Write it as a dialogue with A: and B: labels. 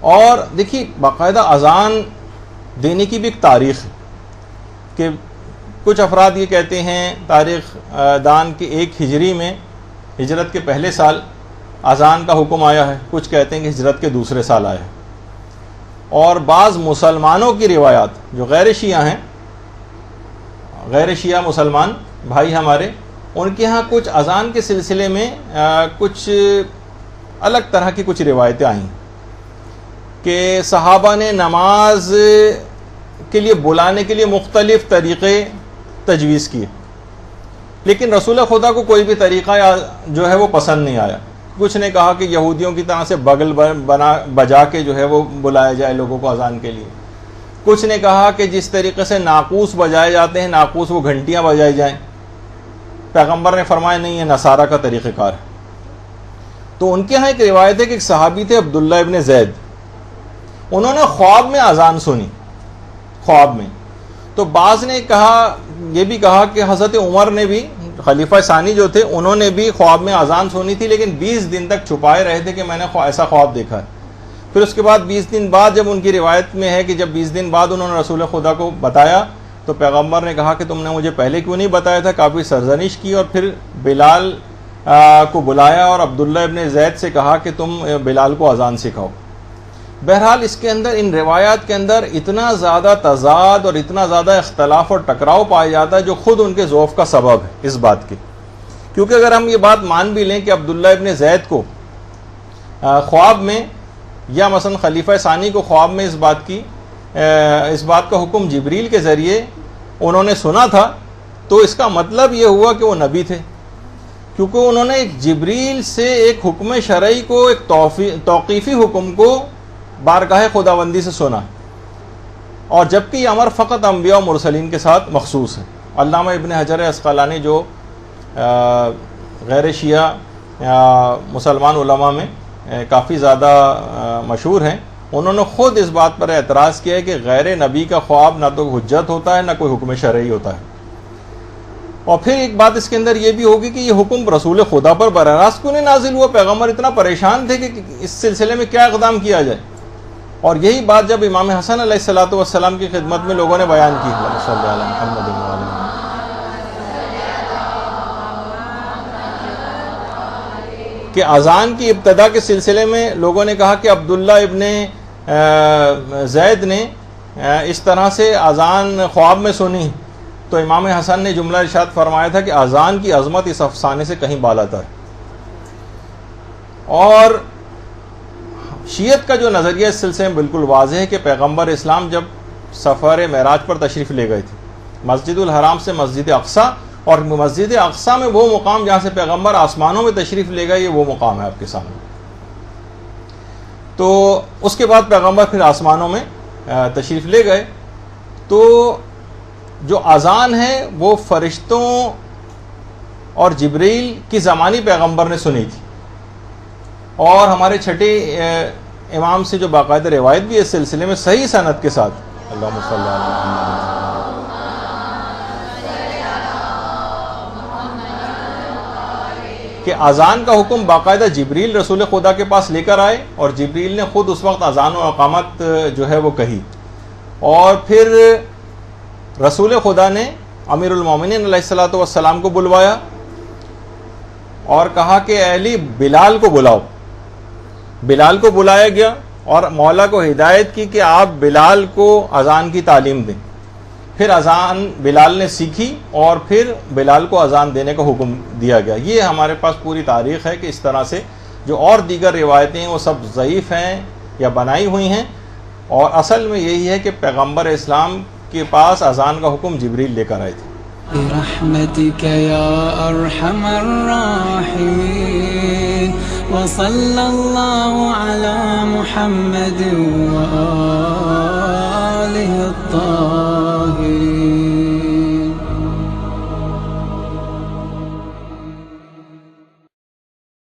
A: اور دیکھیے باقاعدہ اذان دینے کی بھی ایک تاریخ ہے کہ کچھ افراد یہ کہتے ہیں تاریخ دان کے 1 ہجری میں ہجرت کے پہلے سال اذان کا حکم آیا ہے، کچھ کہتے ہیں کہ ہجرت کے دوسرے سال آیا ہے، اور بعض مسلمانوں کی روایات جو غیر شیعہ ہیں، غیر شیعہ مسلمان بھائی ہمارے، ان کے ہاں کچھ اذان کے سلسلے میں کچھ الگ طرح کی کچھ روایتیں آئیں کہ صحابہ نے نماز کے لیے بلانے کے لیے مختلف طریقے تجویز کیے، لیکن رسول خدا کو کوئی بھی طریقہ جو ہے وہ پسند نہیں آیا۔ کچھ نے کہا کہ یہودیوں کی طرح سے بغل بجا کے جو ہے وہ بلایا جائے لوگوں کو اذان کے لیے، کچھ نے کہا کہ جس طریقے سے ناقوس بجائے جاتے ہیں ناقوس وہ گھنٹیاں بجائی جائیں۔ پیغمبر نے فرمایا نہیں، یہ نصارہ کا طریقہ کار ہے۔ تو ان کے ہاں ایک روایت ہے کہ ایک صحابی تھے عبداللہ ابن زید، انہوں نے خواب میں اذان سنی، خواب میں۔ تو بعض نے کہا، یہ بھی کہا کہ حضرت عمر نے بھی، خلیفہ ثانی جو تھے، انہوں نے بھی خواب میں اذان سنی تھی، لیکن 20 دن تک چھپائے رہے تھے کہ میں نے ایسا خواب دیکھا ہے۔ پھر اس کے بعد 20 دن بعد جب ان کی روایت میں ہے کہ جب 20 دن بعد انہوں نے رسول خدا کو بتایا تو پیغمبر نے کہا کہ تم نے مجھے پہلے کیوں نہیں بتایا تھا، کافی سرزنش کی، اور پھر بلال کو بلایا اور عبداللہ ابن زید سے کہا کہ تم بلال کو اذان سکھاؤ۔ بہرحال اس کے اندر، ان روایات کے اندر اتنا زیادہ تضاد اور اتنا زیادہ اختلاف اور ٹکراؤ پایا جاتا ہے جو خود ان کے ضعف کا سبب ہے اس بات کی، کیونکہ اگر ہم یہ بات مان بھی لیں کہ عبداللہ ابن زید کو خواب میں، یا مثلا خلیفہ ثانی کو خواب میں اس بات کا حکم جبریل کے ذریعے انہوں نے سنا تھا، تو اس کا مطلب یہ ہوا کہ وہ نبی تھے، کیونکہ انہوں نے ایک جبریل سے ایک حکم شرعی کو، ایک توقیفی حکم کو بارگاہ خداوندی سے سنا، اور جبکہ یہ امر فقط انبیاء و مرسلین کے ساتھ مخصوص ہے۔ علامہ ابن حجر عسقلانی جو غیر شیعہ مسلمان علماء میں کافی زیادہ مشہور ہیں، انہوں نے خود اس بات پر اعتراض کیا ہے کہ غیر نبی کا خواب نہ تو حجت ہوتا ہے نہ کوئی حکم شرعی ہوتا ہے۔ اور پھر ایک بات اس کے اندر یہ بھی ہوگی کہ یہ حکم رسول خدا پر براہ راست کیوں نہیں نازل ہوا؟ پیغمبر اتنا پریشان تھے کہ اس سلسلے میں کیا اقدام کیا جائے، اور یہی بات جب امام حسن علیہ الصلوۃ والسلام کی خدمت میں لوگوں نے بیان کی، صلی اللہ علیہ محمد کہ اذان کی ابتدا کے سلسلے میں لوگوں نے کہا کہ عبداللہ ابن زید نے اس طرح سے اذان خواب میں سنی، تو امام حسن نے جملہ ارشاد فرمایا تھا کہ اذان کی عظمت اس افسانے سے کہیں بالا تر۔ اور شیعت کا جو نظریہ اس سلسلے میں بالکل واضح ہے کہ پیغمبر اسلام جب سفر معراج پر تشریف لے گئے تھے مسجد الحرام سے مسجد اقصیٰ، اور مسجد اقصیٰ میں وہ مقام جہاں سے پیغمبر آسمانوں میں تشریف لے گئے، یہ وہ مقام ہے آپ کے سامنے۔ تو اس کے بعد پیغمبر پھر آسمانوں میں تشریف لے گئے، تو جو اذان ہے وہ فرشتوں اور جبریل کی زمانی پیغمبر نے سنی تھی، اور ہمارے چھٹے امام سے جو باقاعدہ روایت بھی اس سلسلے میں صحیح سند کے ساتھ، اللہم صلی اللہ علیہ وسلم، کہ اذان کا حکم باقاعدہ جبریل رسول خدا کے پاس لے کر آئے، اور جبریل نے خود اس وقت اذان و اقامت جو ہے وہ کہی، اور پھر رسول خدا نے امیر المومنین علیہ الصلوۃ والسلام کو بلوایا اور کہا کہ اے علی بلال کو بلاؤ۔ بلال کو بلایا گیا اور مولا کو ہدایت کی کہ آپ بلال کو اذان کی تعلیم دیں۔ پھر اذان بلال نے سیکھی اور پھر بلال کو اذان دینے کا حکم دیا گیا۔ یہ ہمارے پاس پوری تاریخ ہے کہ اس طرح سے جو اور دیگر روایتیں ہیں وہ سب ضعیف ہیں یا بنائی ہوئی ہیں، اور اصل میں یہی ہے کہ پیغمبر اسلام کے پاس اذان کا حکم جبریل لے کر آئے تھے۔
B: برحمتك يا أرحم الراحمين وصلى الله على محمد وآله الطاهرين